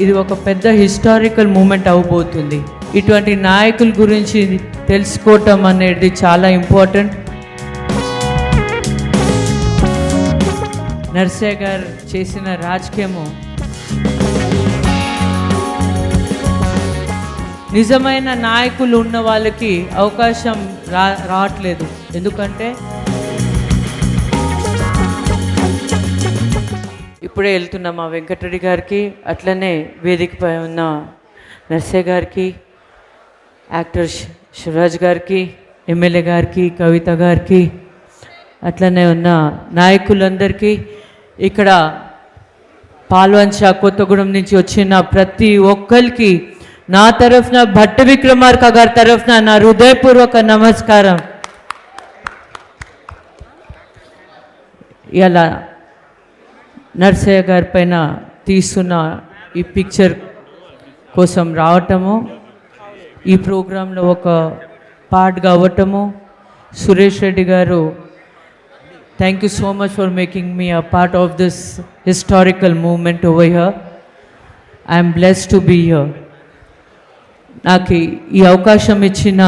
ఇది ఒక పెద్ద హిస్టారికల్ మూమెంట్ అవబోతుంది. ఇటువంటి నాయకుల గురించి తెలుసుకోవటం అనేది చాలా ఇంపార్టెంట్. నర్సయ్య గారు చేసిన రాజకీయము నిజమైన నాయకులు ఉన్న వాళ్ళకి అవకాశం రావట్లేదు. ఎందుకంటే ఇప్పుడే వెళ్తున్న మా వెంకటరెడ్డి గారికి, అట్లనే వేదికపై ఉన్న నర్సయ్య గారికి, యాక్టర్ శివరాజ్ గారికి, ఎమ్మెల్యే గారికి, కవిత గారికి, అట్లనే ఉన్న నాయకులందరికీ, ఇక్కడ పాల్వంచ కొత్తగూడెం నుంచి వచ్చిన ప్రతి ఒక్కరికి నా తరఫున, భట్టి విక్రమార్క గారి తరఫున నా హృదయపూర్వక నమస్కారం. ఇలా నర్సయ్య గారి పైన తీస్తున్న ఈ పిక్చర్ కోసం రావటము, ఈ ప్రోగ్రాంలో ఒక పార్ట్ కావటము, సురేష్ రెడ్డి గారు, thank you so much for making me a part of this historical moment over here. I'm blessed to be here. నాకు ఈ అవకాశం ఇచ్చిన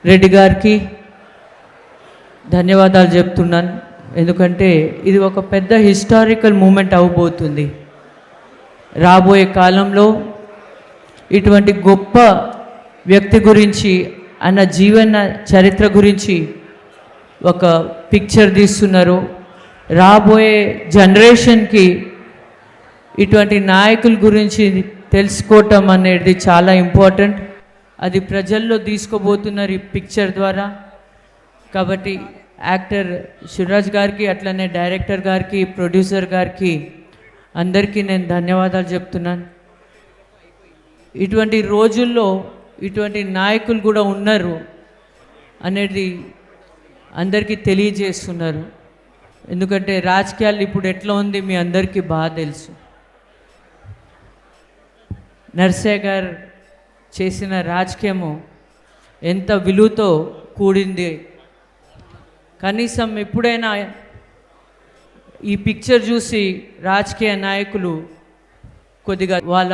రెడ్డి గారికి ధన్యవాదాలు చెప్తున్నాను. ఎందుకంటే ఇది ఒక పెద్ద హిస్టారికల్ మూమెంట్ అవబోతుంది. రాబోయే కాలంలో ఇటువంటి గొప్ప వ్యక్తి గురించి, ఆయన జీవన చరిత్ర గురించి ఒక పిక్చర్ తీస్తున్నారు. రాబోయే జనరేషన్కి ఇటువంటి నాయకుల గురించి తెలుసుకోవటం అనేది చాలా ఇంపార్టెంట్. అది ప్రజల్లో తీసుకోబోతున్నారు ఈ పిక్చర్ ద్వారా. కాబట్టి యాక్టర్ శివరాజ్ గారికి, అట్లనే డైరెక్టర్ గారికి, ప్రొడ్యూసర్ గారికి, అందరికీ నేను ధన్యవాదాలు చెప్తున్నాను. ఇటువంటి రోజుల్లో ఇటువంటి నాయకులు కూడా ఉన్నారు అనేది అందరికీ తెలియజేస్తున్నారు. ఎందుకంటే రాజకీయాలు ఇప్పుడు ఎట్లా ఉంది మీ అందరికీ బాగా తెలుసు. నర్సయ్య గారు చేసిన రాజకీయము ఎంత విలువతో కూడింది. కనీసం ఎప్పుడైనా ఈ పిక్చర్ చూసి రాజకీయ నాయకులు కొద్దిగా వాళ్ళ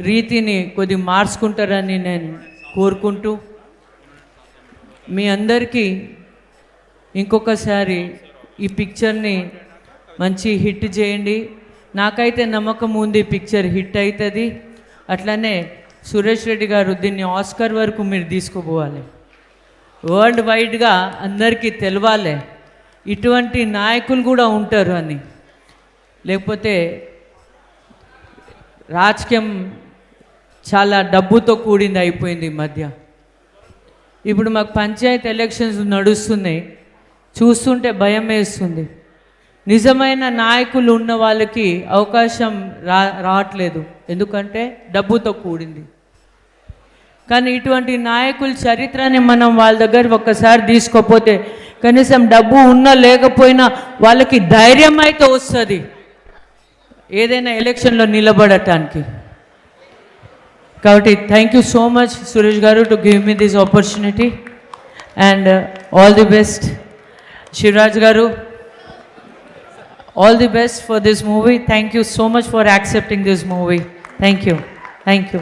రీతిని కొద్దిగా మార్చుకుంటారని నేను కోరుకుంటూ, మీ అందరికీ ఇంకొకసారి ఈ పిక్చర్ని మంచి హిట్ చేయండి. నాకైతే నమ్మకం ఉంది పిక్చర్ హిట్ అవుతుంది. అట్లనే సురేష్ రెడ్డి గారు దీన్ని ఆస్కార్ వరకు మీరు తీసుకుపోవాలి. వరల్డ్ వైడ్గా అందరికీ తెలవాలి ఇటువంటి నాయకులు కూడా ఉంటారు అని. లేకపోతే రాజకీయం చాలా డబ్బుతో కూడింది అయిపోయింది ఈ మధ్య. ఇప్పుడు మాకు పంచాయతీ ఎలక్షన్స్ నడుస్తున్నాయి, చూస్తుంటే భయం వేస్తుంది. నిజమైన నాయకులు ఉన్న వాళ్ళకి అవకాశం రావట్లేదు. ఎందుకంటే డబ్బుతో కూడింది. కానీ ఇటువంటి నాయకుల చరిత్రని మనం వాళ్ళ దగ్గర ఒక్కసారి తీసుకోపోతే, కనీసం డబ్బు ఉన్నా లేకపోయినా వాళ్ళకి ధైర్యం అయితే వస్తుంది ఏదైనా ఎలక్షన్లో నిలబడటానికి. కాబట్టి thank you so much Suresh garu to give me this opportunity and all the best. Shivraj garu, all the best for this movie. Thank you so much for accepting this movie. Thank you. Thank you.